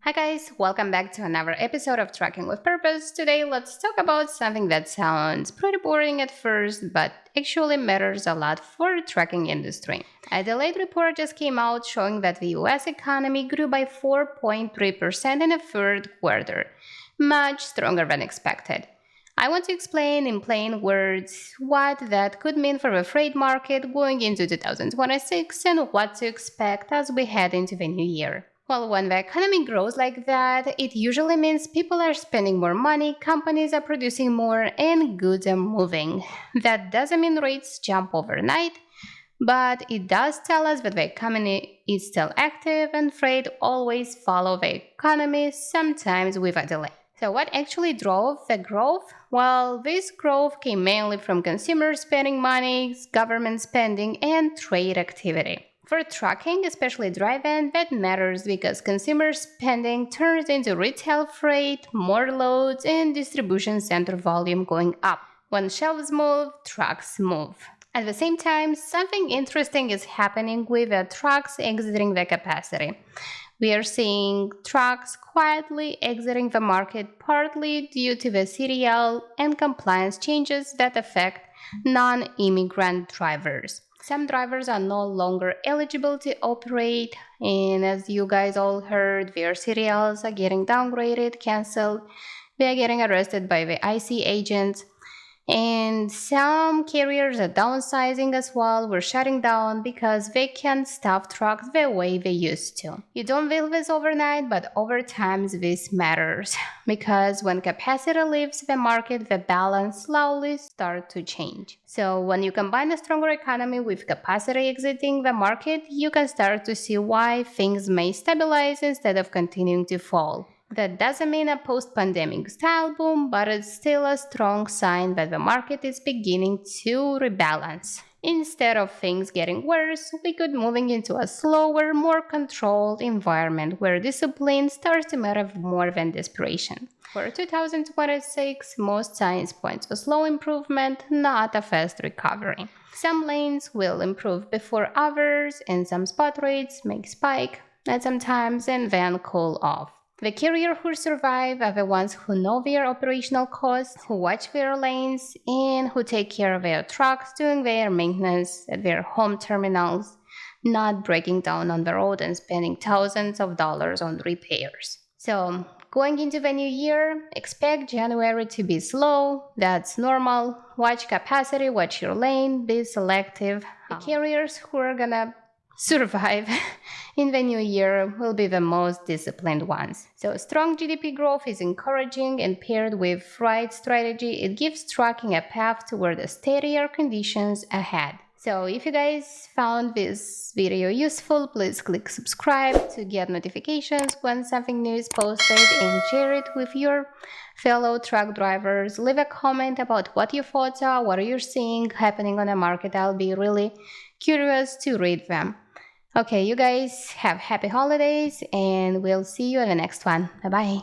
Hi guys, welcome back to another episode of Trucking with Purpose. Today let's talk about something that sounds pretty boring at first, but actually matters a lot for the trucking industry. A delayed report just came out showing that the US economy grew by 4.3% in the third quarter, much stronger than expected. I want to explain in plain words what that could mean for the freight market going into 2026 and what to expect as we head into the new year. Well, when the economy grows like that, it usually means people are spending more money, companies are producing more, and goods are moving. That doesn't mean rates jump overnight, but it does tell us that the economy is still active and freight always follow the economy, sometimes with a delay. So what actually drove the growth? Well, this growth came mainly from consumer spending money, government spending, and trade activity. For trucking, especially dry-van, that matters because consumer spending turns into retail freight, more loads, and distribution center volume going up. When shelves move, trucks move. At the same time, something interesting is happening with the trucks exiting the capacity. We are seeing trucks quietly exiting the market partly due to the CDL and compliance changes that affect non-immigrant drivers. Some drivers are no longer eligible to operate, and as you guys all heard, their CDLs are getting downgraded, canceled. They are getting arrested by the IC agents. And some carriers are downsizing as well. We're shutting down because they can't staff trucks the way they used to. You don't build this overnight, but over time this matters because when capacity leaves the market, the balance slowly starts to change. So when you combine a stronger economy with capacity exiting the market, you can start to see why things may stabilize instead of continuing to fall. That doesn't mean a post-pandemic style boom, but it's still a strong sign that the market is beginning to rebalance. Instead of things getting worse, we could moving into a slower, more controlled environment where discipline starts to matter more than desperation. For 2026, most signs point to a slow improvement, not a fast recovery. Some lanes will improve before others, and some spot rates may spike at some times and then cool off. The carriers who survive are the ones who know their operational costs, who watch their lanes, and who take care of their trucks doing their maintenance at their home terminals, not breaking down on the road and spending thousands of dollars on repairs. So, going into the new year, expect January to be slow. That's normal. Watch capacity, watch your lane, be selective. The carriers who are gonna survive in the new year will be the most disciplined ones. So strong GDP growth is encouraging, and paired with right strategy, it gives trucking a path toward the steadier conditions ahead. So if you guys found this video useful, please click subscribe to get notifications when something new is posted, and share it with your fellow truck drivers. Leave a comment about what your thoughts are, what are you seeing happening on the market. I'll be really curious to read them. Okay, you guys have happy holidays, and we'll see you in the next one. Bye-bye.